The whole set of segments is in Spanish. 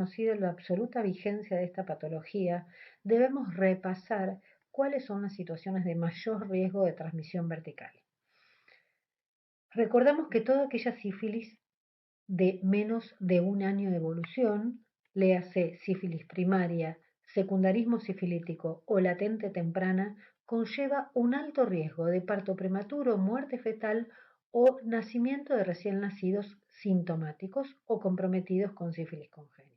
conocido la absoluta vigencia de esta patología, debemos repasar cuáles son las situaciones de mayor riesgo de transmisión vertical. Recordamos que toda aquella sífilis de menos de un año de evolución, léase sífilis primaria, secundarismo sifilítico o latente temprana, conlleva un alto riesgo de parto prematuro, muerte fetal o nacimiento de recién nacidos sintomáticos o comprometidos con sífilis congénita.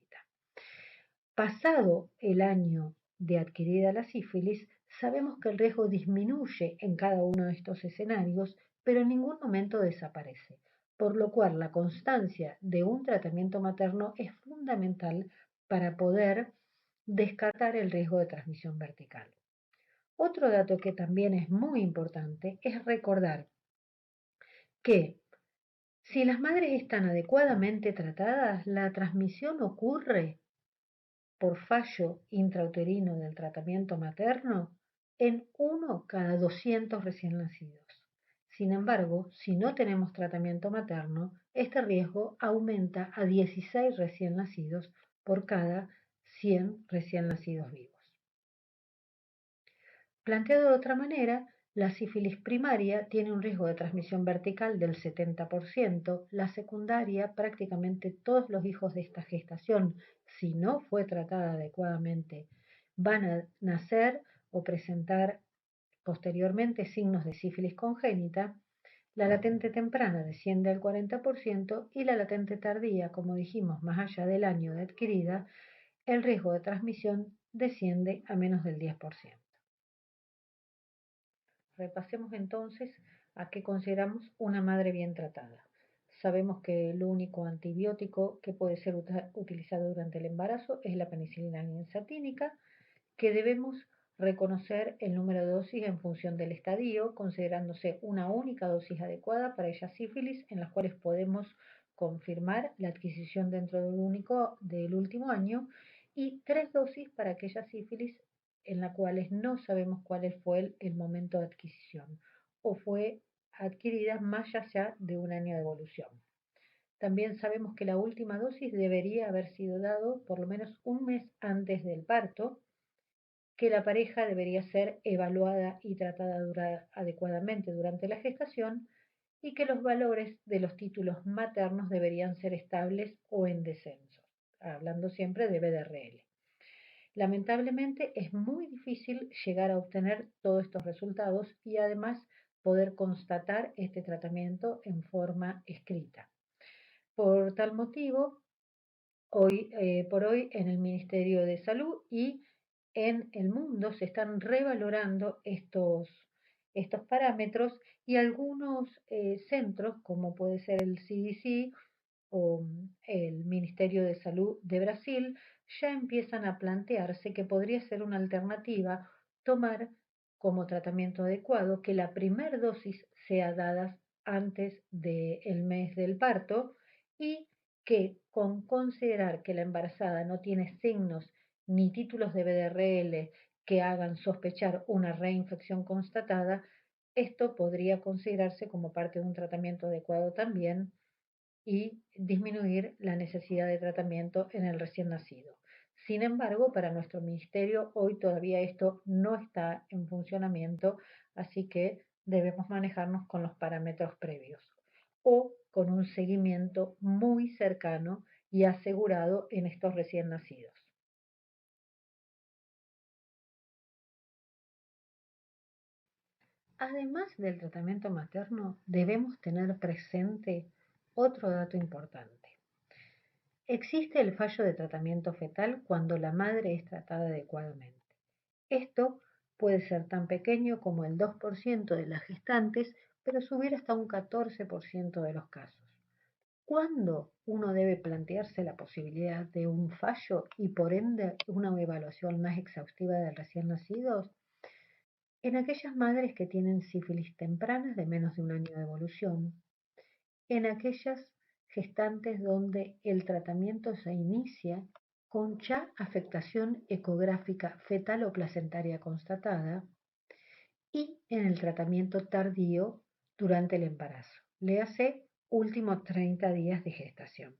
Pasado el año de adquirida la sífilis, sabemos que el riesgo disminuye en cada uno de estos escenarios, pero en ningún momento desaparece, por lo cual la constancia de un tratamiento materno es fundamental para poder descartar el riesgo de transmisión vertical. Otro dato que también es muy importante es recordar que si las madres están adecuadamente tratadas, la transmisión ocurre por fallo intrauterino del tratamiento materno en 1 cada 200 recién nacidos. Sin embargo, si no tenemos tratamiento materno, este riesgo aumenta a 16 recién nacidos por cada 100 recién nacidos vivos. Planteado de otra manera, la sífilis primaria tiene un riesgo de transmisión vertical del 70%, la secundaria prácticamente todos los hijos de esta gestación, si no fue tratada adecuadamente, van a nacer o presentar posteriormente signos de sífilis congénita, la latente temprana desciende al 40% y la latente tardía, como dijimos, más allá del año de adquirida, el riesgo de transmisión desciende a menos del 10%. Repasemos entonces a qué consideramos una madre bien tratada. Sabemos que el único antibiótico que puede ser utilizado durante el embarazo es la penicilina linzatínica, que debemos reconocer el número de dosis en función del estadio, considerándose una única dosis adecuada para aquellas sífilis en las cuales podemos confirmar la adquisición dentro del último año y 3 dosis para aquellas sífilis en las cuales no sabemos cuál fue el momento de adquisición o fue adquirida más allá de un año de evolución. También sabemos que la última dosis debería haber sido dado por lo menos un mes antes del parto, que la pareja debería ser evaluada y tratada adecuadamente durante la gestación y que los valores de los títulos maternos deberían ser estables o en descenso, hablando siempre de BDRL. Lamentablemente es muy difícil llegar a obtener todos estos resultados y además poder constatar este tratamiento en forma escrita. Por tal motivo, por hoy en el Ministerio de Salud y en el mundo se están revalorando estos parámetros y algunos centros, como puede ser el CDC o el Ministerio de Salud de Brasil, ya empiezan a plantearse que podría ser una alternativa tomar como tratamiento adecuado que la primera dosis sea dada antes del mes del parto y que con considerar que la embarazada no tiene signos ni títulos de BDRL que hagan sospechar una reinfección constatada, esto podría considerarse como parte de un tratamiento adecuado también y disminuir la necesidad de tratamiento en el recién nacido. Sin embargo, para nuestro ministerio hoy todavía esto no está en funcionamiento, así que debemos manejarnos con los parámetros previos o con un seguimiento muy cercano y asegurado en estos recién nacidos. Además del tratamiento materno, debemos tener presente otro dato importante. Existe el fallo de tratamiento fetal cuando la madre es tratada adecuadamente. Esto puede ser tan pequeño como el 2% de las gestantes, pero subir hasta un 14% de los casos. ¿Cuándo uno debe plantearse la posibilidad de un fallo y por ende una evaluación más exhaustiva de recién nacidos? En aquellas madres que tienen sífilis tempranas de menos de un año de evolución, en aquellas gestantes donde el tratamiento se inicia con ya afectación ecográfica fetal o placentaria constatada y en el tratamiento tardío durante el embarazo, léase últimos 30 días de gestación.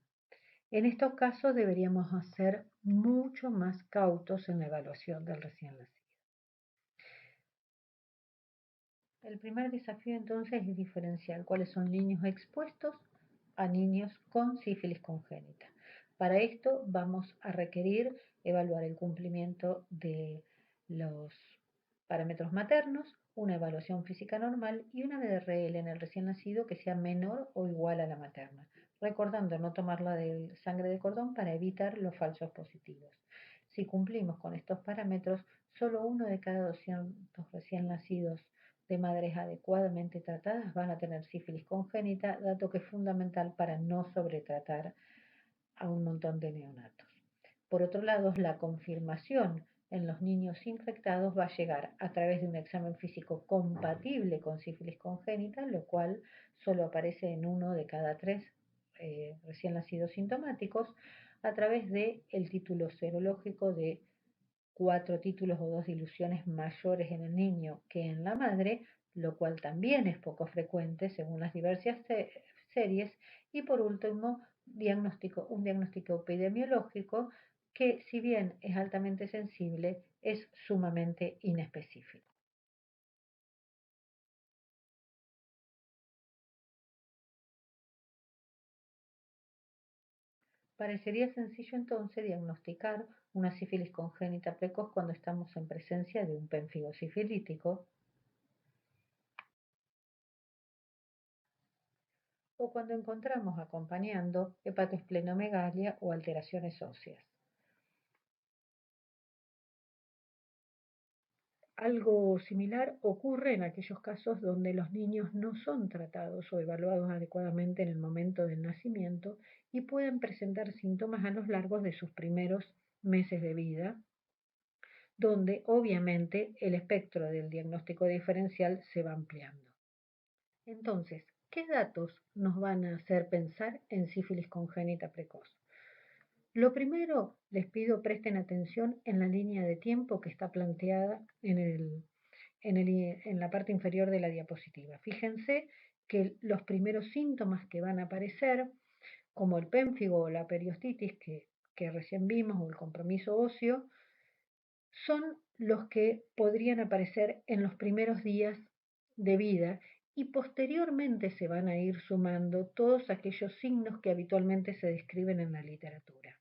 En estos casos deberíamos ser mucho más cautos en la evaluación del recién nacido. El primer desafío entonces es diferenciar cuáles son niños expuestos a niños con sífilis congénita. Para esto vamos a requerir evaluar el cumplimiento de los parámetros maternos, una evaluación física normal y una BRL en el recién nacido que sea menor o igual a la materna, recordando no tomarla de sangre de cordón para evitar los falsos positivos. Si cumplimos con estos parámetros, solo uno de cada 200 recién nacidos de madres adecuadamente tratadas van a tener sífilis congénita, dato que es fundamental para no sobretratar a un montón de neonatos. Por otro lado, la confirmación en los niños infectados va a llegar a través de un examen físico compatible con sífilis congénita, lo cual solo aparece en uno de cada 3 recién nacidos sintomáticos, a través del título serológico de 4 títulos o 2 diluciones mayores en el niño que en la madre, lo cual también es poco frecuente según las diversas series, y por último, un diagnóstico epidemiológico que, si bien es altamente sensible, es sumamente inespecífico. Parecería sencillo entonces diagnosticar una sífilis congénita precoz cuando estamos en presencia de un pénfigo sifilítico o cuando encontramos acompañando hepatoesplenomegalia o alteraciones óseas. Algo similar ocurre en aquellos casos donde los niños no son tratados o evaluados adecuadamente en el momento del nacimiento y pueden presentar síntomas a lo largo de sus primeros meses de vida, donde obviamente el espectro del diagnóstico diferencial se va ampliando. Entonces, ¿qué datos nos van a hacer pensar en sífilis congénita precoz? Lo primero, les pido presten atención en la línea de tiempo que está planteada en la parte inferior de la diapositiva. Fíjense que los primeros síntomas que van a aparecer, como el pénfigo o la periostitis que recién vimos, o el compromiso óseo, son los que podrían aparecer en los primeros días de vida y posteriormente se van a ir sumando todos aquellos signos que habitualmente se describen en la literatura.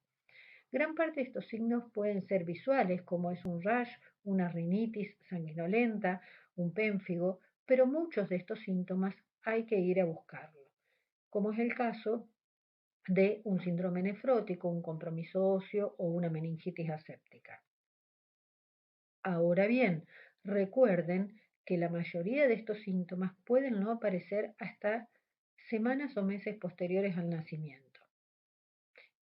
Gran parte de estos signos pueden ser visuales, como es un rash, una rinitis sanguinolenta, un pénfigo, pero muchos de estos síntomas hay que ir a buscarlo, como es el caso de un síndrome nefrótico, un compromiso óseo o una meningitis aséptica. Ahora bien, recuerden que la mayoría de estos síntomas pueden no aparecer hasta semanas o meses posteriores al nacimiento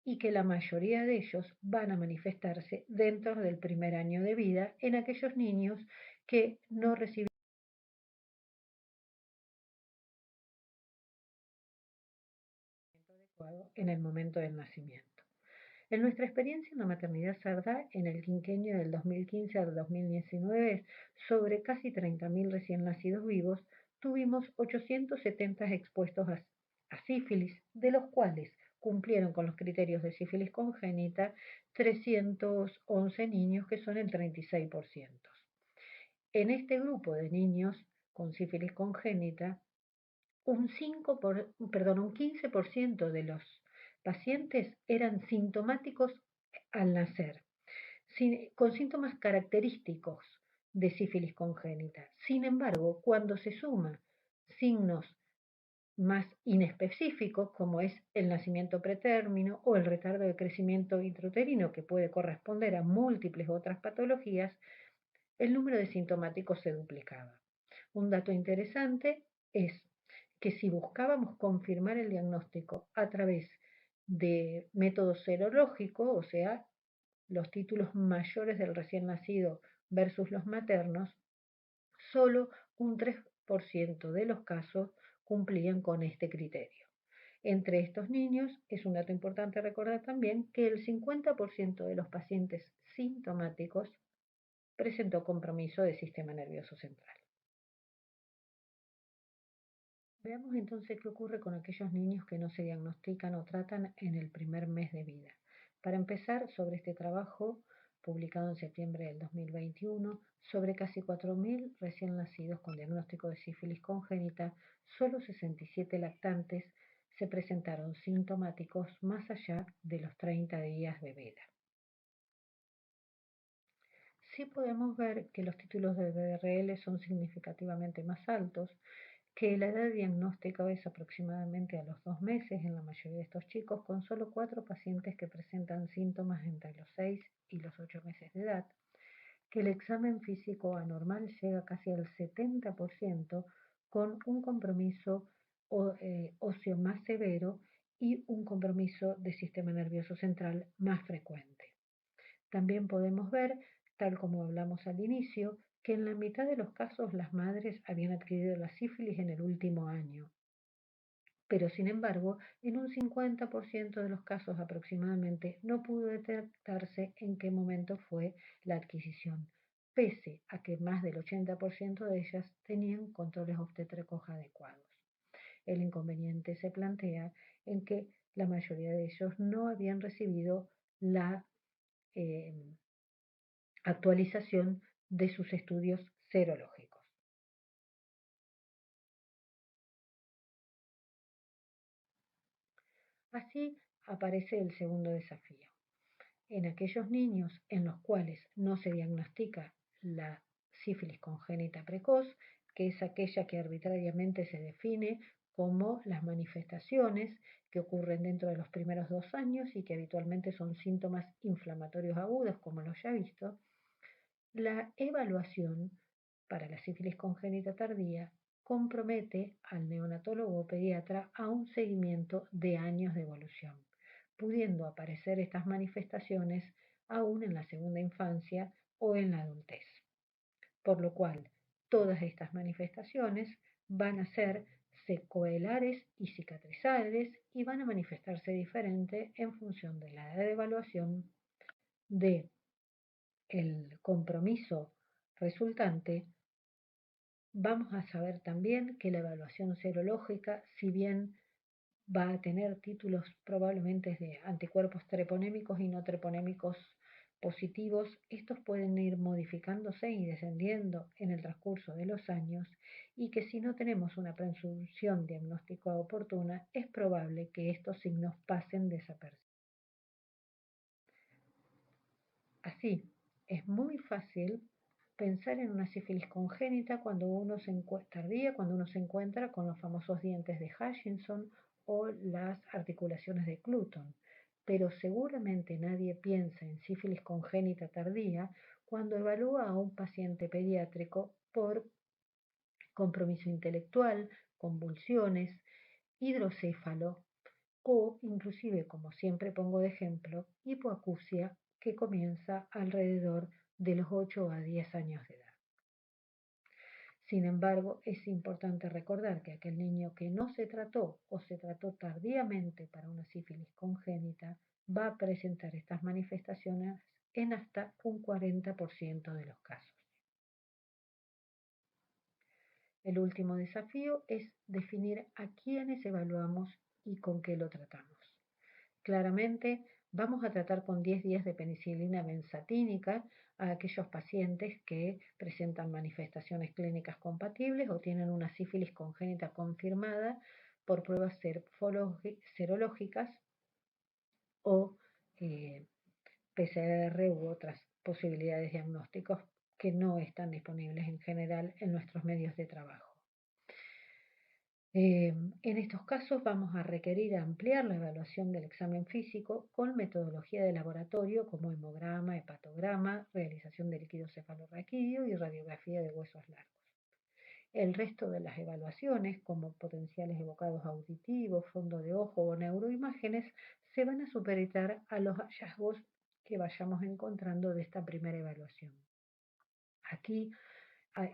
y que la mayoría de ellos van a manifestarse dentro del primer año de vida en aquellos niños que no reciben adecuado en el momento del nacimiento. En nuestra experiencia en la maternidad sarda, en el quinquenio del 2015 al 2019, sobre casi 30.000 recién nacidos vivos, tuvimos 870 expuestos a sífilis, de los cuales cumplieron con los criterios de sífilis congénita 311 niños, que son el 36%. En este grupo de niños con sífilis congénita, un 15% de los pacientes eran sintomáticos al nacer, con síntomas característicos de sífilis congénita. Sin embargo, cuando se suman signos más inespecíficos, como es el nacimiento pretérmino o el retardo de crecimiento intrauterino, que puede corresponder a múltiples otras patologías, el número de sintomáticos se duplicaba. Un dato interesante es que si buscábamos confirmar el diagnóstico a través de método serológico, o sea, los títulos mayores del recién nacido versus los maternos, solo un 3% de los casos cumplían con este criterio. Entre estos niños, es un dato importante recordar también que el 50% de los pacientes sintomáticos presentó compromiso del sistema nervioso central. Veamos entonces qué ocurre con aquellos niños que no se diagnostican o tratan en el primer mes de vida. Para empezar, sobre este trabajo, publicado en septiembre del 2021, sobre casi 4.000 recién nacidos con diagnóstico de sífilis congénita, solo 67 lactantes se presentaron sintomáticos más allá de los 30 días de vida. Sí podemos ver que los títulos de BRL son significativamente más altos, que la edad diagnóstica es aproximadamente a los 2 meses en la mayoría de estos chicos, con solo 4 pacientes que presentan síntomas entre los 6 y los 8 meses de edad, que el examen físico anormal llega casi al 70% con un compromiso óseo más severo y un compromiso del sistema nervioso central más frecuente. También podemos ver, tal como hablamos al inicio, que en la mitad de los casos las madres habían adquirido la sífilis en el último año, pero sin embargo, en un 50% de los casos aproximadamente no pudo detectarse en qué momento fue la adquisición, pese a que más del 80% de ellas tenían controles obstétricos adecuados. El inconveniente se plantea en que la mayoría de ellos no habían recibido la eh, actualización de sus estudios serológicos. Así aparece el segundo desafío. En aquellos niños en los cuales no se diagnostica la sífilis congénita precoz, que es aquella que arbitrariamente se define como las manifestaciones que ocurren dentro de los primeros 2 años y que habitualmente son síntomas inflamatorios agudos, como los ya visto, la evaluación para la sífilis congénita tardía compromete al neonatólogo o pediatra a un seguimiento de años de evolución, pudiendo aparecer estas manifestaciones aún en la segunda infancia o en la adultez. Por lo cual, todas estas manifestaciones van a ser secuelares y cicatrizales y van a manifestarse diferente en función de la edad de evaluación, de el compromiso resultante. Vamos a saber también que la evaluación serológica, si bien va a tener títulos probablemente de anticuerpos treponémicos y no treponémicos positivos, estos pueden ir modificándose y descendiendo en el transcurso de los años y que si no tenemos una presunción diagnóstica oportuna, es probable que estos signos pasen desapercibidos. Así, es muy fácil pensar en una sífilis congénita tardía, cuando uno se encuentra con los famosos dientes de Hutchinson o las articulaciones de Cluton, pero seguramente nadie piensa en sífilis congénita tardía cuando evalúa a un paciente pediátrico por compromiso intelectual, convulsiones, hidrocéfalo o inclusive, como siempre pongo de ejemplo, hipoacusia que comienza alrededor de los 8 a 10 años de edad. Sin embargo, es importante recordar que aquel niño que no se trató o se trató tardíamente para una sífilis congénita va a presentar estas manifestaciones en hasta un 40% de los casos. El último desafío es definir a quiénes evaluamos y con qué lo tratamos. Claramente, vamos a tratar con 10 días de penicilina benzatínica a aquellos pacientes que presentan manifestaciones clínicas compatibles o tienen una sífilis congénita confirmada por pruebas serológicas o PCR u otras posibilidades diagnósticos que no están disponibles en general en nuestros medios de trabajo. En estos casos vamos a requerir ampliar la evaluación del examen físico con metodología de laboratorio como hemograma, hepatograma, realización de líquido cefalorraquídeo y radiografía de huesos largos. El resto de las evaluaciones, como potenciales evocados auditivos, fondo de ojo o neuroimágenes, se van a supeditar a los hallazgos que vayamos encontrando de esta primera evaluación. Aquí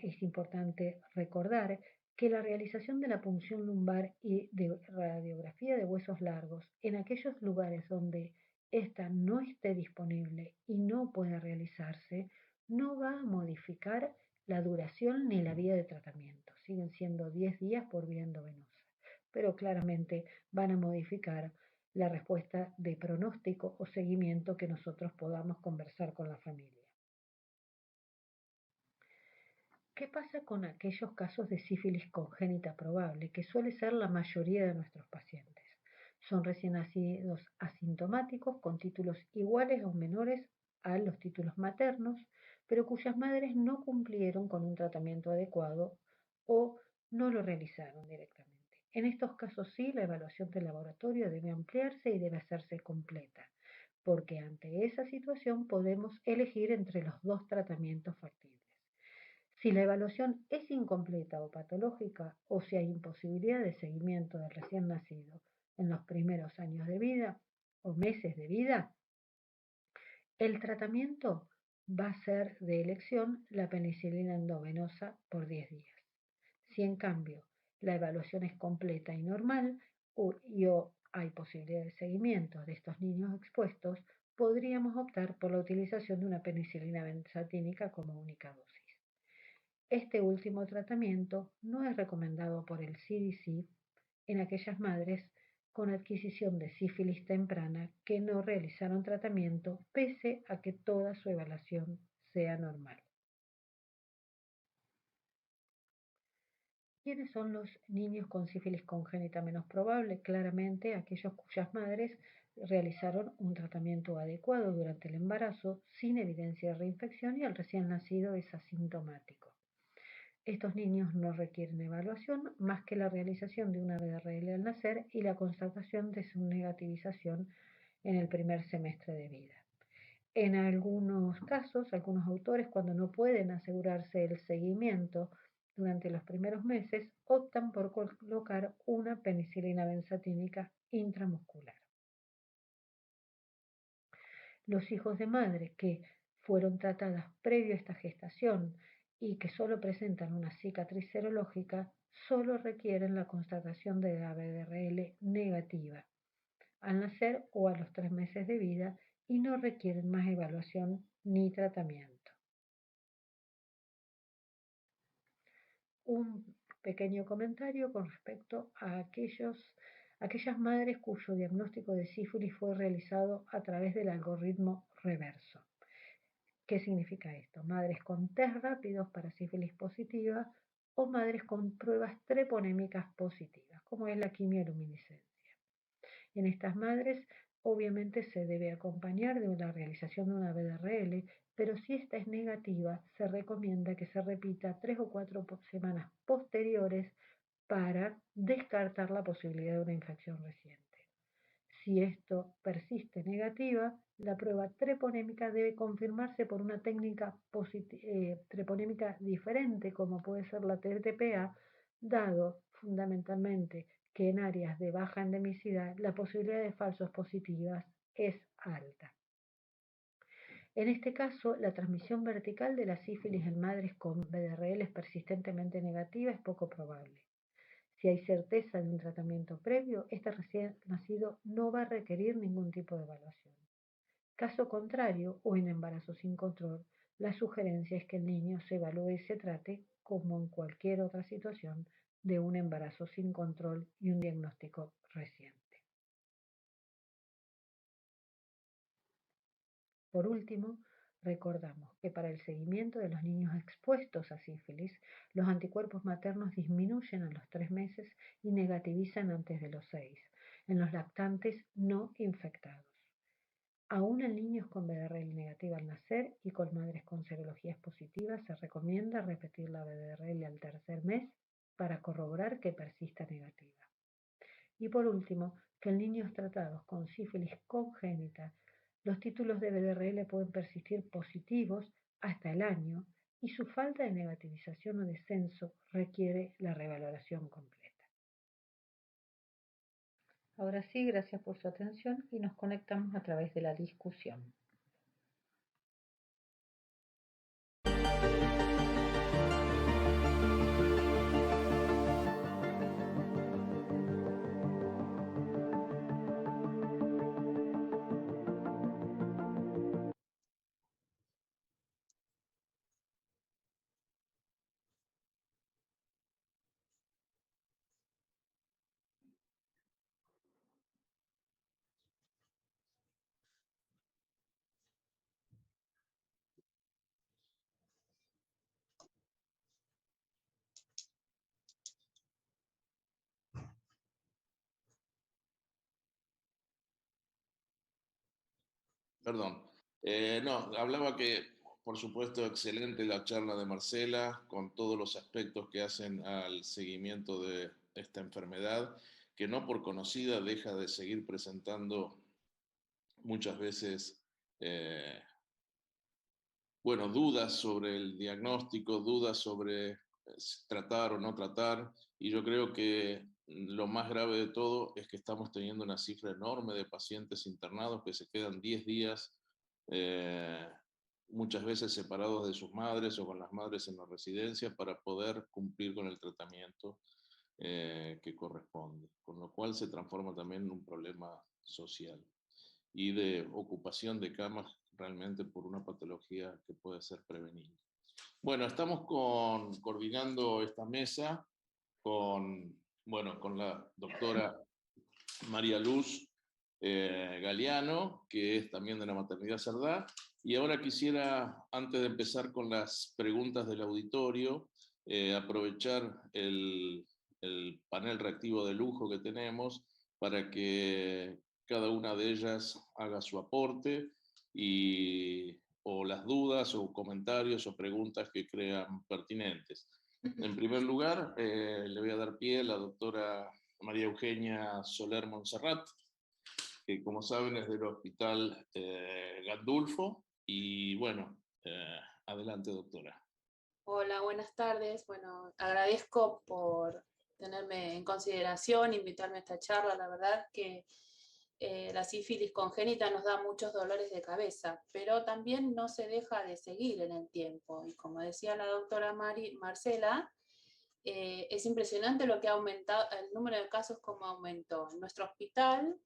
es importante recordar que la realización de la punción lumbar y de radiografía de huesos largos en aquellos lugares donde ésta no esté disponible y no pueda realizarse, no va a modificar la duración ni la vía de tratamiento. Siguen siendo 10 días por vía endovenosa. pero claramente van a modificar la respuesta de pronóstico o seguimiento que nosotros podamos conversar con la familia. ¿Qué pasa con aquellos casos de sífilis congénita probable, que suele ser la mayoría de nuestros pacientes? Son recién nacidos asintomáticos con títulos iguales o menores a los títulos maternos, pero cuyas madres no cumplieron con un tratamiento adecuado o no lo realizaron directamente. En estos casos sí, la evaluación del laboratorio debe ampliarse y debe hacerse completa, porque ante esa situación podemos elegir entre los dos tratamientos factibles. Si la evaluación es incompleta o patológica, o si hay imposibilidad de seguimiento del recién nacido en los primeros años de vida o meses de vida, el tratamiento va a ser de elección la penicilina endovenosa por 10 días. Si en cambio la evaluación es completa y normal o hay posibilidad de seguimiento de estos niños expuestos, podríamos optar por la utilización de una penicilina benzatínica como única dosis. Este último tratamiento no es recomendado por el CDC en aquellas madres con adquisición de sífilis temprana que no realizaron tratamiento pese a que toda su evaluación sea normal. ¿Quiénes son los niños con sífilis congénita menos probable? Claramente aquellos cuyas madres realizaron un tratamiento adecuado durante el embarazo sin evidencia de reinfección y el recién nacido es asintomático. Estos niños no requieren evaluación más que la realización de una BRL al nacer y la constatación de su negativización en el primer semestre de vida. En algunos casos, algunos autores, cuando no pueden asegurarse el seguimiento durante los primeros meses, optan por colocar una penicilina benzatínica intramuscular. Los hijos de madre que fueron tratadas previo a esta gestación y que solo presentan una cicatriz serológica, solo requieren la constatación de la BRL negativa al nacer o a los 3 meses de vida y no requieren más evaluación ni tratamiento. Un pequeño comentario con respecto a aquellas madres cuyo diagnóstico de sífilis fue realizado a través del algoritmo reverso. ¿Qué significa esto? Madres con test rápidos para sífilis positiva o madres con pruebas treponémicas positivas, como es la quimioluminiscencia. En estas madres, obviamente se debe acompañar de la realización de una BRL, pero si esta es negativa, se recomienda que se repita 3 o 4 semanas posteriores para descartar la posibilidad de una infección reciente. Si esto persiste negativa, la prueba treponémica debe confirmarse por una técnica treponémica diferente, como puede ser la TTPA, dado fundamentalmente que en áreas de baja endemicidad la posibilidad de falsos positivas es alta. En este caso, la transmisión vertical de la sífilis en madres con BDRL persistentemente negativa es poco probable. Si hay certeza de un tratamiento previo, este recién nacido no va a requerir ningún tipo de evaluación. Caso contrario, o en embarazo sin control, la sugerencia es que el niño se evalúe y se trate, como en cualquier otra situación, de un embarazo sin control y un diagnóstico reciente. Por último, recordamos que para el seguimiento de los niños expuestos a sífilis, los anticuerpos maternos disminuyen a los 3 meses y negativizan antes de los 6, en los lactantes no infectados. Aún en niños con BDRL negativa al nacer y con madres con serologías positivas, se recomienda repetir la BDRL al tercer mes para corroborar que persista negativa. Y por último, que en niños tratados con sífilis congénita, los títulos de BDRL pueden persistir positivos hasta el año y su falta de negativización o descenso requiere la revaloración completa. Ahora sí, gracias por su atención y nos conectamos a través de la discusión. Perdón. No, hablaba que, por supuesto, excelente la charla de Marcela, con todos los aspectos que hacen al seguimiento de esta enfermedad, que no por conocida deja de seguir presentando muchas veces eh, bueno, dudas sobre el diagnóstico, dudas sobre tratar o no tratar, y yo creo que lo más grave de todo es que estamos teniendo una cifra enorme de pacientes internados que se quedan 10 días, eh, muchas veces separados de sus madres o con las madres en la residencia para poder cumplir con el tratamiento que corresponde, con lo cual se transforma también en un problema social y de ocupación de camas realmente por una patología que puede ser prevenible. Bueno, estamos coordinando esta mesa con la doctora María Luz Galeano, que es también de la Maternidad Cerdá. Y ahora quisiera, antes de empezar con las preguntas del auditorio, aprovechar el panel reactivo de lujo que tenemos para que cada una de ellas haga su aporte y, o las dudas o comentarios o preguntas que crean pertinentes. En primer lugar, le voy a dar pie a la doctora María Eugenia Soler Monserrat, que como saben es del Hospital Gandulfo. Y bueno, adelante doctora. Hola, buenas tardes. Bueno, agradezco por tenerme en consideración, invitarme a esta charla. La verdad que la sífilis congénita nos da muchos dolores de cabeza, pero también no se deja de seguir en el tiempo. Y como decía la doctora Marcela, es impresionante lo que ha aumentado, el número de casos como aumentó. En nuestro hospital,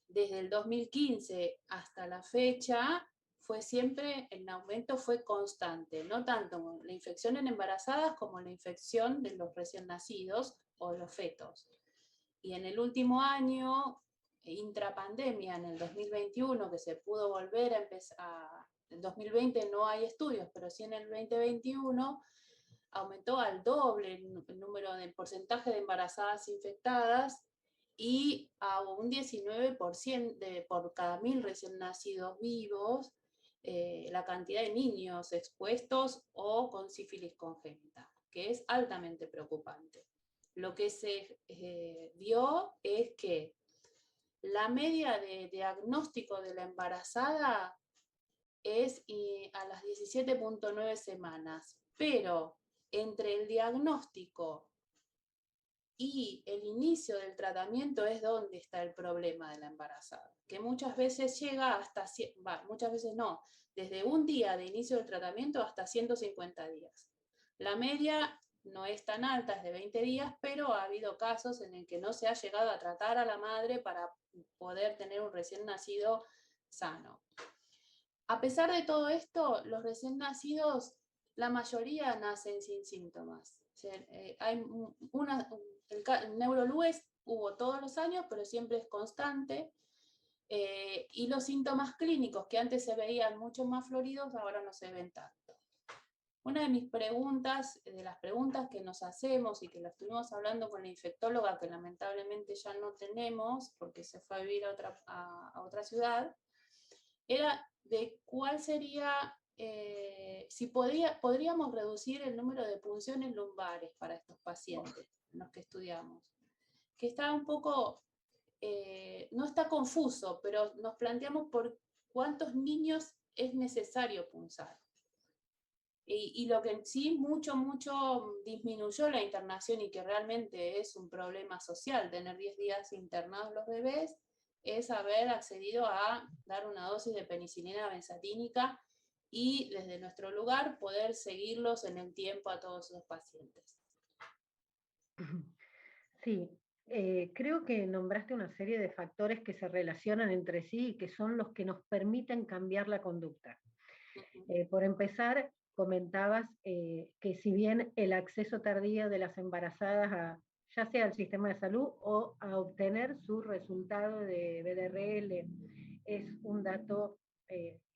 desde el 2015 hasta la fecha, fue siempre, el aumento fue constante, no tanto la infección en embarazadas como la infección de los recién nacidos o los fetos. Y en el último año, intrapandemia, en el 2021, que se pudo volver a empezar, en 2020 no hay estudios, pero sí en el 2021, aumentó al doble el número del porcentaje de embarazadas infectadas y a un 19% por cada 1.000 recién nacidos vivos, la cantidad de niños expuestos o con sífilis congénita, que es altamente preocupante. Lo que se vio es que la media de diagnóstico de la embarazada es a las 17.9 semanas, pero entre el diagnóstico y el inicio del tratamiento es donde está el problema de la embarazada, que muchas veces llega hasta, muchas veces no, desde un día de inicio del tratamiento hasta 150 días. La media no es tan alta, es de 20 días, pero ha habido casos en el que no se ha llegado a tratar a la madre para poder tener un recién nacido sano. A pesar de todo esto, los recién nacidos, la mayoría nacen sin síntomas. O sea, hay el Neurolues hubo todos los años, pero siempre es constante. Y los síntomas clínicos que antes se veían mucho más floridos, ahora no se ven tanto. Una de mis preguntas, de las preguntas que nos hacemos y que la estuvimos hablando con la infectóloga, que lamentablemente ya no tenemos porque se fue a vivir a otra ciudad, era de cuál sería, si podríamos reducir el número de punciones lumbares para estos pacientes, los que estudiamos. Que está un poco, no está confuso, pero nos planteamos por cuántos niños es necesario punzar. Y lo que sí mucho disminuyó la internación y que realmente es un problema social, tener 10 días internados los bebés, es haber accedido a dar una dosis de penicilina benzatínica y desde nuestro lugar poder seguirlos en el tiempo a todos los pacientes. Sí, creo que nombraste una serie de factores que se relacionan entre sí y que son los que nos permiten cambiar la conducta. Por empezar, comentabas que si bien el acceso tardío de las embarazadas ya sea al sistema de salud o a obtener su resultado de BDRL es un dato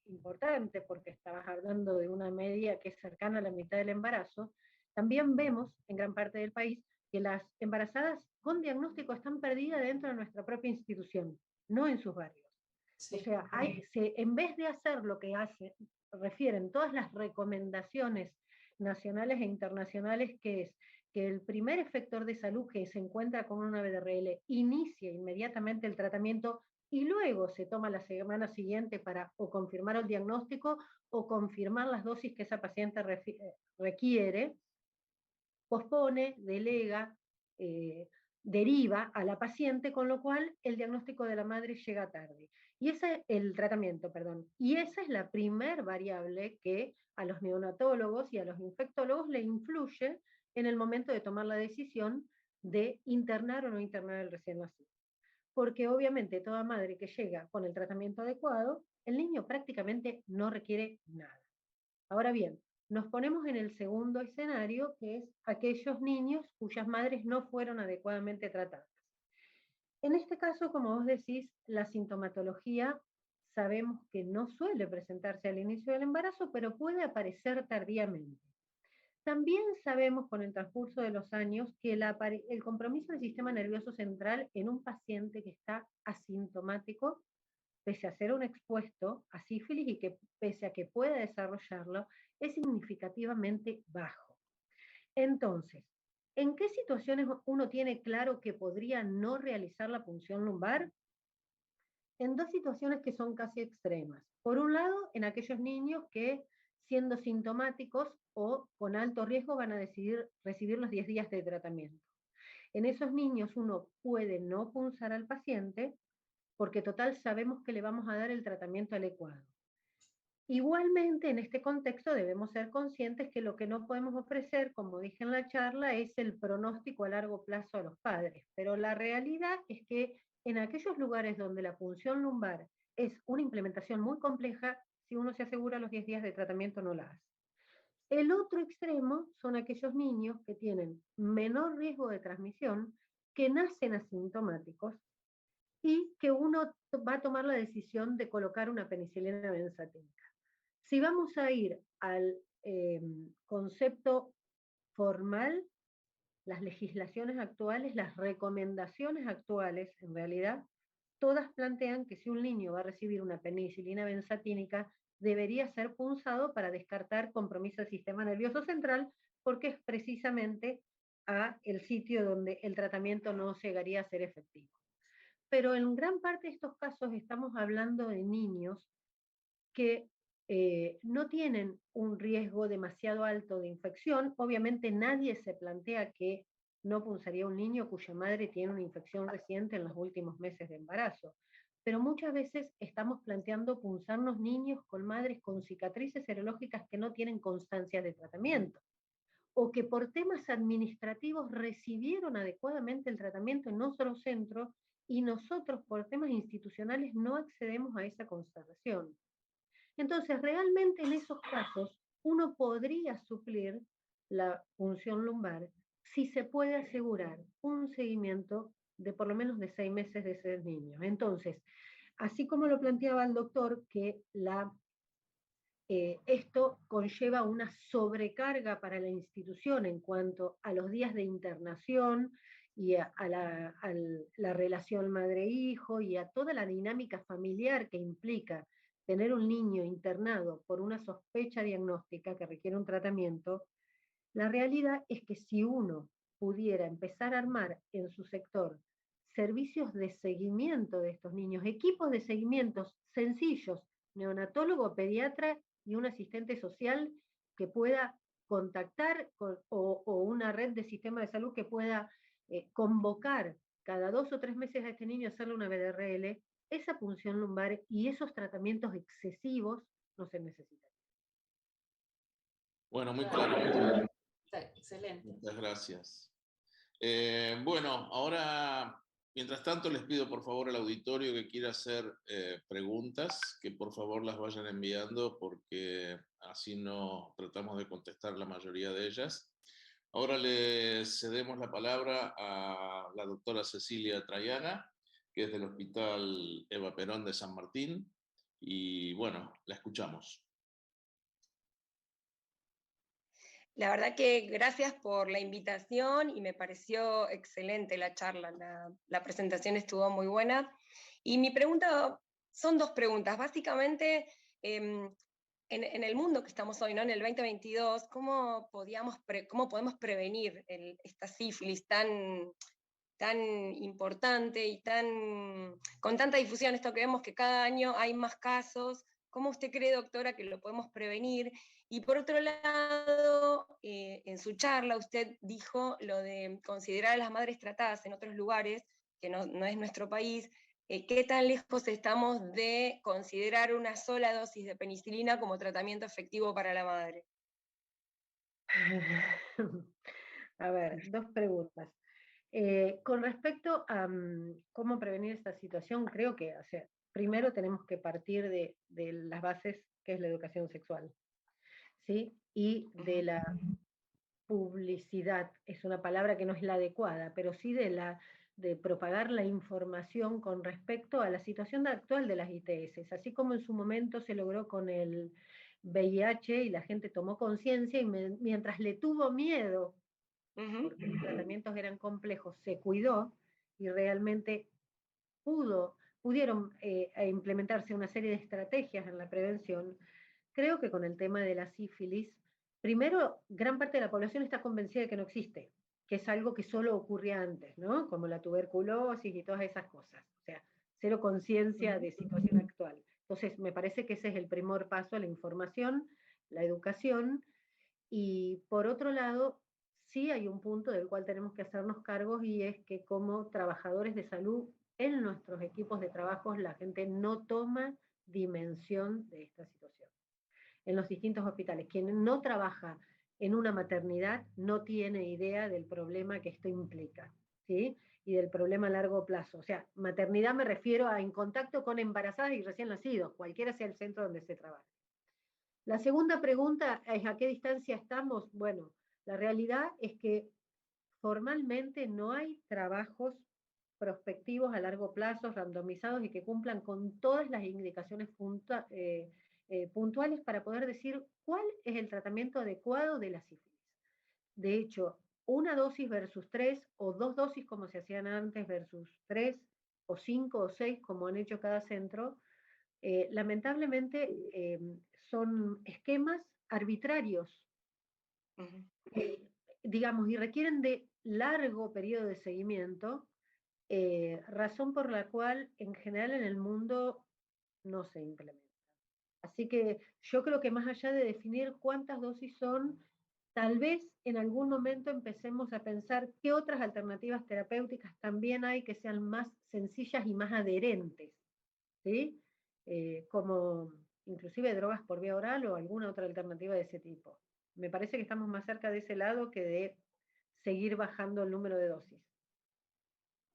importante porque estabas hablando de una media que es cercana a la mitad del embarazo, también vemos en gran parte del país que las embarazadas con diagnóstico están perdidas dentro de nuestra propia institución, no en sus barrios. Sí. O sea, en vez de hacer lo que refieren todas las recomendaciones nacionales e internacionales, que es que el primer efector de salud que se encuentra con una BDRL inicie inmediatamente el tratamiento y luego se toma la semana siguiente para o confirmar el diagnóstico o confirmar las dosis que esa paciente requiere, pospone, delega, deriva a la paciente, con lo cual el diagnóstico de la madre llega tarde. Y ese es el tratamiento, perdón. Y esa es la primer variable que a los neonatólogos y a los infectólogos le influye en el momento de tomar la decisión de internar o no internar al recién nacido. Porque obviamente toda madre que llega con el tratamiento adecuado, el niño prácticamente no requiere nada. Ahora bien, nos ponemos en el segundo escenario, que es aquellos niños cuyas madres no fueron adecuadamente tratadas. En este caso, como vos decís, la sintomatología sabemos que no suele presentarse al inicio del embarazo, pero puede aparecer tardíamente. También sabemos con el transcurso de los años que el compromiso del sistema nervioso central en un paciente que está asintomático, pese a ser un expuesto a sífilis y que pese a que pueda desarrollarlo, es significativamente bajo. Entonces, ¿en qué situaciones uno tiene claro que podría no realizar la punción lumbar? En dos situaciones que son casi extremas. Por un lado, en aquellos niños que, siendo sintomáticos o con alto riesgo, van a decidir recibir los 10 días de tratamiento. En esos niños uno puede no punzar al paciente, porque total sabemos que le vamos a dar el tratamiento adecuado. Igualmente, en este contexto debemos ser conscientes que lo que no podemos ofrecer, como dije en la charla, es el pronóstico a largo plazo a los padres. Pero la realidad es que en aquellos lugares donde la punción lumbar es una implementación muy compleja, si uno se asegura los 10 días de tratamiento no la hace. El otro extremo son aquellos niños que tienen menor riesgo de transmisión, que nacen asintomáticos, y que uno va a tomar la decisión de colocar una penicilina benzatínica. Si vamos a ir al concepto formal, las legislaciones actuales, las recomendaciones actuales, en realidad, todas plantean que si un niño va a recibir una penicilina benzatínica, debería ser punzado para descartar compromiso del sistema nervioso central, porque es precisamente el sitio donde el tratamiento no llegaría a ser efectivo. Pero en gran parte de estos casos estamos hablando de niños que no tienen un riesgo demasiado alto de infección. Obviamente nadie se plantea que no punzaría un niño cuya madre tiene una infección reciente en los últimos meses de embarazo. Pero muchas veces estamos planteando punzarnos niños con madres con cicatrices serológicas que no tienen constancia de tratamiento, o que por temas administrativos recibieron adecuadamente el tratamiento en nuestro centro y nosotros por temas institucionales no accedemos a esa constatación. Entonces, realmente en esos casos uno podría suplir la punción lumbar si se puede asegurar un seguimiento de por lo menos de 6 meses de ese niño. Entonces, así como lo planteaba el doctor, que esto conlleva una sobrecarga para la institución en cuanto a los días de internación y a la relación madre-hijo y a toda la dinámica familiar que implica tener un niño internado por una sospecha diagnóstica que requiere un tratamiento. La realidad es que si uno pudiera empezar a armar en su sector servicios de seguimiento de estos niños, equipos de seguimientos sencillos, neonatólogo, pediatra y un asistente social que pueda contactar o una red de sistema de salud que pueda convocar cada 2 o 3 meses a este niño a hacerle una BDRL, esa punción lumbar y esos tratamientos excesivos no se necesitan. Bueno, muy claro. Excelente. Muchas gracias. Bueno, ahora, mientras tanto, les pido por favor al auditorio que quiera hacer preguntas, que por favor las vayan enviando, porque así no tratamos de contestar la mayoría de ellas. Ahora le cedemos la palabra a la doctora Cecilia Traiana, que es del Hospital Eva Perón de San Martín, y bueno, la escuchamos. La verdad que gracias por la invitación y me pareció excelente la charla, la presentación estuvo muy buena. Y mi pregunta son dos preguntas. Básicamente, en el mundo que estamos hoy, ¿no? En el 2022, ¿cómo podemos prevenir esta sífilis tan importante y con tanta difusión, esto que vemos que cada año hay más casos? ¿Cómo usted cree, doctora, que lo podemos prevenir? Y por otro lado, en su charla usted dijo lo de considerar a las madres tratadas en otros lugares, que no es nuestro país. ¿Qué tan lejos estamos de considerar una sola dosis de penicilina como tratamiento efectivo para la madre? A ver, dos preguntas. Con respecto a cómo prevenir esta situación, creo que, o sea, primero tenemos que partir de las bases que es la educación sexual, ¿sí? Y de la publicidad, es una palabra que no es la adecuada, pero sí de propagar la información con respecto a la situación actual de las ITS, así como en su momento se logró con el VIH y la gente tomó conciencia y mientras le tuvo miedo porque los tratamientos eran complejos, se cuidó y realmente pudieron implementarse una serie de estrategias en la prevención. Creo que con el tema de la sífilis, primero, gran parte de la población está convencida de que no existe, que es algo que solo ocurría antes, ¿no? Como la tuberculosis y todas esas cosas. O sea, cero conciencia de situación actual. Entonces, me parece que ese es el primer paso, la información, la educación, y por otro lado, sí hay un punto del cual tenemos que hacernos cargos y es que como trabajadores de salud en nuestros equipos de trabajo la gente no toma dimensión de esta situación. En los distintos hospitales, quien no trabaja en una maternidad no tiene idea del problema que esto implica, ¿sí? Y del problema a largo plazo. O sea, maternidad me refiero a en contacto con embarazadas y recién nacidos, cualquiera sea el centro donde se trabaje. La segunda pregunta es ¿a qué distancia estamos? Bueno, la realidad es que formalmente no hay trabajos prospectivos a largo plazo, randomizados y que cumplan con todas las indicaciones puntuales para poder decir cuál es el tratamiento adecuado de la sífilis. De hecho, una dosis versus 3 o 2 dosis como se hacían antes versus 3 o 5 o 6 como han hecho cada centro, lamentablemente son esquemas arbitrarios, digamos, y requieren de largo periodo de seguimiento, razón por la cual en general en el mundo no se implementa. Así que yo creo que más allá de definir cuántas dosis son, tal vez en algún momento empecemos a pensar qué otras alternativas terapéuticas también hay que sean más sencillas y más adherentes, ¿sí? Como inclusive drogas por vía oral o alguna otra alternativa de ese tipo. Me parece que estamos más cerca de ese lado que de seguir bajando el número de dosis.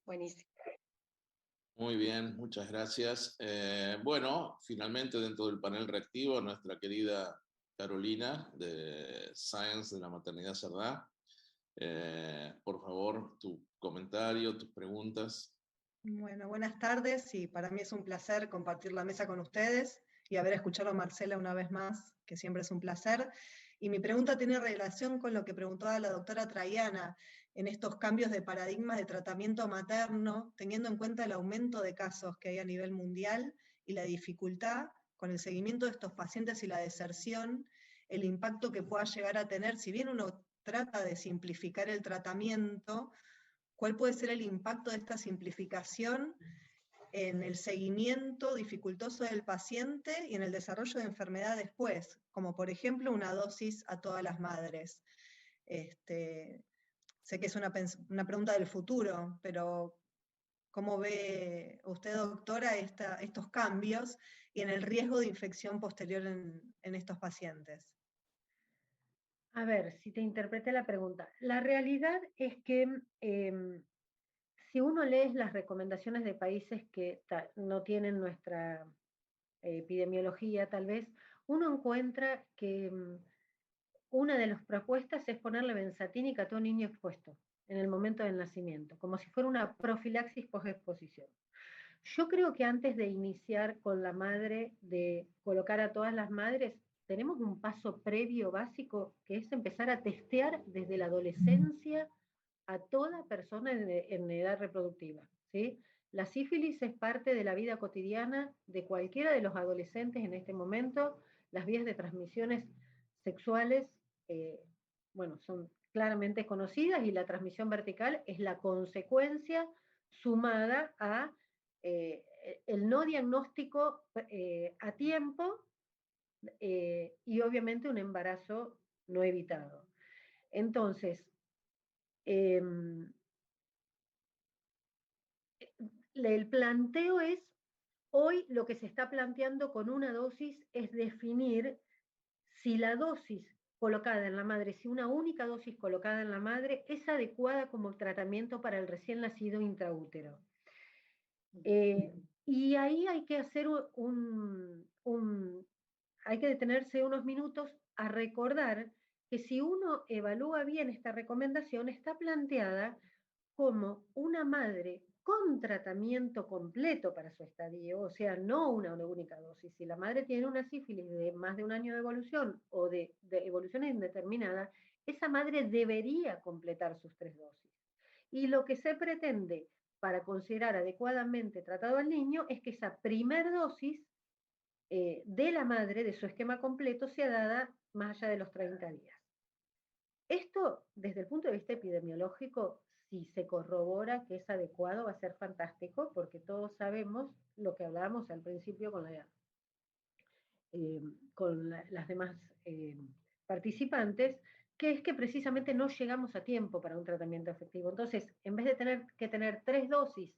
Buenísimo. Muy bien, muchas gracias. Bueno, finalmente dentro del panel reactivo, nuestra querida Carolina de Science de la Maternidad Cerdá. Por favor, tu comentario, tus preguntas. Bueno, buenas tardes y para mí es un placer compartir la mesa con ustedes y haber escuchado a Marcela una vez más, que siempre es un placer. Y mi pregunta tiene relación con lo que preguntaba la doctora Traiana en estos cambios de paradigma de tratamiento materno, teniendo en cuenta el aumento de casos que hay a nivel mundial y la dificultad con el seguimiento de estos pacientes y la deserción, el impacto que pueda llegar a tener, si bien uno trata de simplificar el tratamiento, ¿cuál puede ser el impacto de esta simplificación en el seguimiento dificultoso del paciente y en el desarrollo de enfermedad después? Como por ejemplo una dosis a todas las madres. Sé que es una pregunta del futuro, pero ¿cómo ve usted, doctora, estos cambios y en el riesgo de infección posterior en estos pacientes? A ver, si te interpreté la pregunta. La realidad es que si uno lee las recomendaciones de países que no tienen nuestra epidemiología, tal vez, uno encuentra que una de las propuestas es ponerle benzatínica a todo niño expuesto en el momento del nacimiento, como si fuera una profilaxis post-exposición. Yo creo que antes de iniciar con la madre, de colocar a todas las madres, tenemos un paso previo básico que es empezar a testear desde la adolescencia a toda persona en edad reproductiva, ¿sí? La sífilis es parte de la vida cotidiana de cualquiera de los adolescentes en este momento. Las vías de transmisiones sexuales, bueno, son claramente conocidas y la transmisión vertical es la consecuencia sumada a el no diagnóstico a tiempo y obviamente un embarazo no evitado. Entonces, el planteo es, hoy lo que se está planteando con una dosis es definir si la dosis colocada en la madre, si una única dosis colocada en la madre es adecuada como tratamiento para el recién nacido intraútero. Y ahí hay que hacer hay que detenerse unos minutos a recordar que si uno evalúa bien esta recomendación, está planteada como una madre con tratamiento completo para su estadio, o sea, no una única dosis. Si la madre tiene una sífilis de más de un año de evolución o de evolución indeterminada, esa madre debería completar sus 3 dosis. Y lo que se pretende para considerar adecuadamente tratado al niño es que esa primer dosis de la madre, de su esquema completo, sea dada más allá de los 30 días. Esto, desde el punto de vista epidemiológico, si se corrobora que es adecuado, va a ser fantástico, porque todos sabemos lo que hablábamos al principio con las demás participantes, que es que precisamente no llegamos a tiempo para un tratamiento efectivo. Entonces, en vez de tener que tener 3 dosis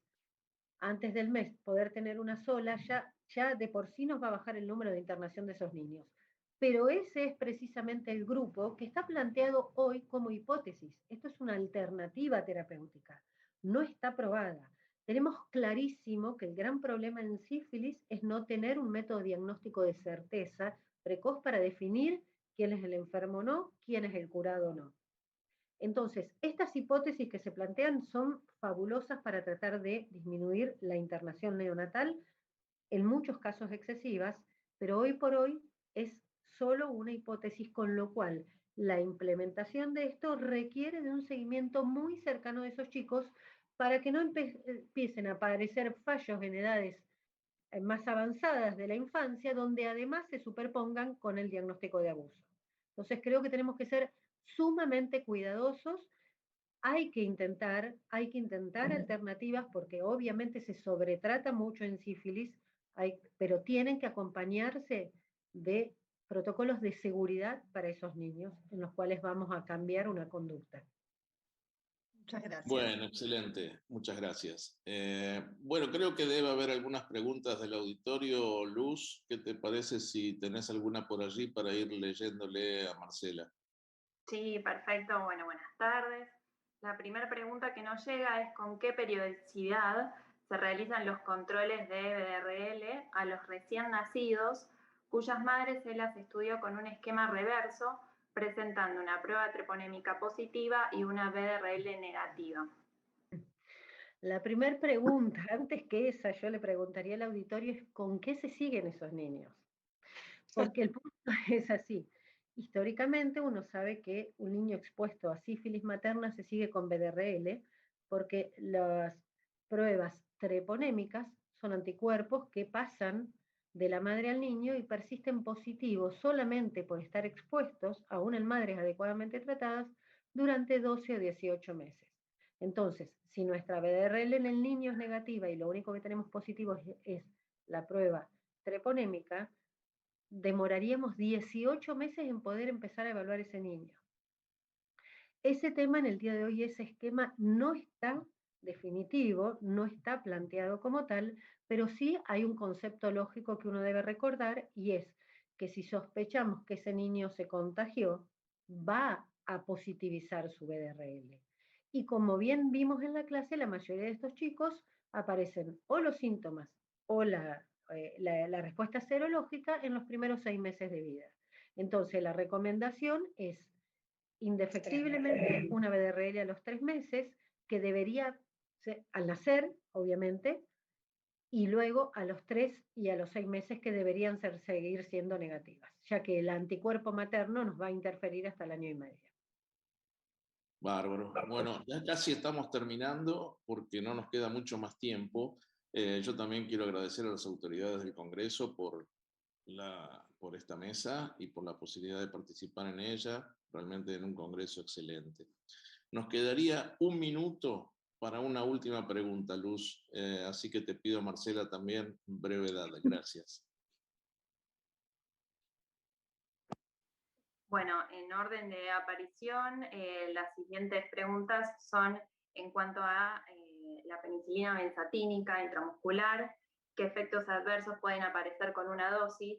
antes del mes, poder tener una sola, ya de por sí nos va a bajar el número de internación de esos niños. Pero ese es precisamente el grupo que está planteado hoy como hipótesis. Esto es una alternativa terapéutica, no está probada. Tenemos clarísimo que el gran problema en sífilis es no tener un método diagnóstico de certeza precoz para definir quién es el enfermo o no, quién es el curado o no. Entonces, estas hipótesis que se plantean son fabulosas para tratar de disminuir la internación neonatal, en muchos casos excesivas, pero hoy por hoy es solo una hipótesis, con lo cual la implementación de esto requiere de un seguimiento muy cercano de esos chicos para que no empiecen a aparecer fallos en edades más avanzadas de la infancia, donde además se superpongan con el diagnóstico de abuso. Entonces creo que tenemos que ser sumamente cuidadosos. Hay que intentar alternativas porque obviamente se sobretrata mucho en sífilis, pero tienen que acompañarse de protocolos de seguridad para esos niños en los cuales vamos a cambiar una conducta. Muchas gracias. Bueno, excelente, muchas gracias. Bueno, creo que debe haber algunas preguntas del auditorio. Luz, ¿qué te parece si tenés alguna por allí para ir leyéndole a Marcela? Sí, perfecto. Bueno, buenas tardes. La primera pregunta que nos llega es ¿con qué periodicidad se realizan los controles de BDRL a los recién nacidos cuyas madres se las estudió con un esquema reverso presentando una prueba treponémica positiva y una BDRL negativa? La primera pregunta, antes que esa, yo le preguntaría al auditorio es ¿con qué se siguen esos niños? Porque el punto es así. Históricamente uno sabe que un niño expuesto a sífilis materna se sigue con BDRL porque las pruebas treponémicas son anticuerpos que pasan de la madre al niño y persisten positivos solamente por estar expuestos, aún en madres adecuadamente tratadas, durante 12 o 18 meses. Entonces, si nuestra BDRL en el niño es negativa y lo único que tenemos positivo es la prueba treponémica, demoraríamos 18 meses en poder empezar a evaluar ese niño. Ese tema en el día de hoy, ese esquema no está definitivo, no está planteado como tal, pero sí hay un concepto lógico que uno debe recordar y es que si sospechamos que ese niño se contagió, va a positivizar su BDRL. Y como bien vimos en la clase, la mayoría de estos chicos aparecen o los síntomas o la respuesta serológica en los primeros 6 meses de vida. Entonces, la recomendación es indefectiblemente una BDRL a los 3 meses, que debería ser, al nacer, obviamente, y luego a los 3 y a los 6 meses que deberían seguir siendo negativas, ya que el anticuerpo materno nos va a interferir hasta el 1 año y medio. Bárbaro. Bueno, ya casi estamos terminando porque no nos queda mucho más tiempo. Yo también quiero agradecer a las autoridades del Congreso por esta mesa y por la posibilidad de participar en ella, realmente en un Congreso excelente. Nos quedaría un minuto para una última pregunta, Luz, así que te pido, Marcela, también brevedad. Gracias. Bueno, en orden de aparición, las siguientes preguntas son en cuanto a la penicilina benzatínica intramuscular, qué efectos adversos pueden aparecer con una dosis,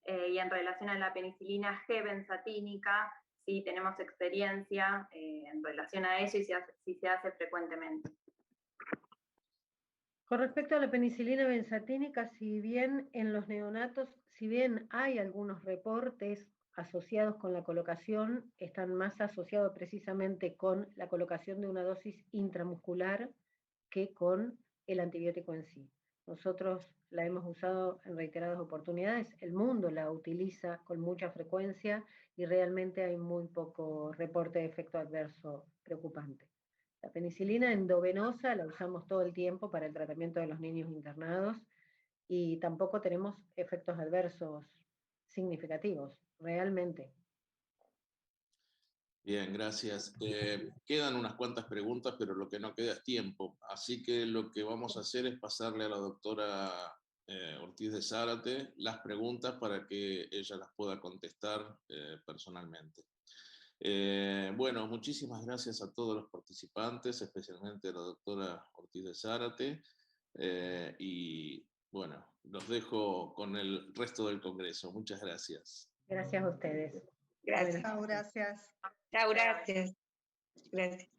y en relación a la penicilina G benzatínica, si tenemos experiencia en relación a ello y si se hace frecuentemente. Con respecto a la penicilina benzatínica, si bien en los neonatos, si bien hay algunos reportes asociados con la colocación, están más asociados precisamente con la colocación de una dosis intramuscular que con el antibiótico en sí. Nosotros la hemos usado en reiteradas oportunidades, el mundo la utiliza con mucha frecuencia y realmente hay muy poco reporte de efecto adverso preocupante. La penicilina endovenosa la usamos todo el tiempo para el tratamiento de los niños internados y tampoco tenemos efectos adversos significativos, realmente. Bien, gracias. Quedan unas cuantas preguntas, pero lo que no queda es tiempo. Así que lo que vamos a hacer es pasarle a la doctora Ortiz de Zárate las preguntas para que ella las pueda contestar personalmente. Bueno, muchísimas gracias a todos los participantes, especialmente a la doctora Ortiz de Zárate. Y bueno, los dejo con el resto del Congreso. Muchas gracias. Gracias a ustedes. Gracias. Chao, gracias. Chao, gracias. Gracias.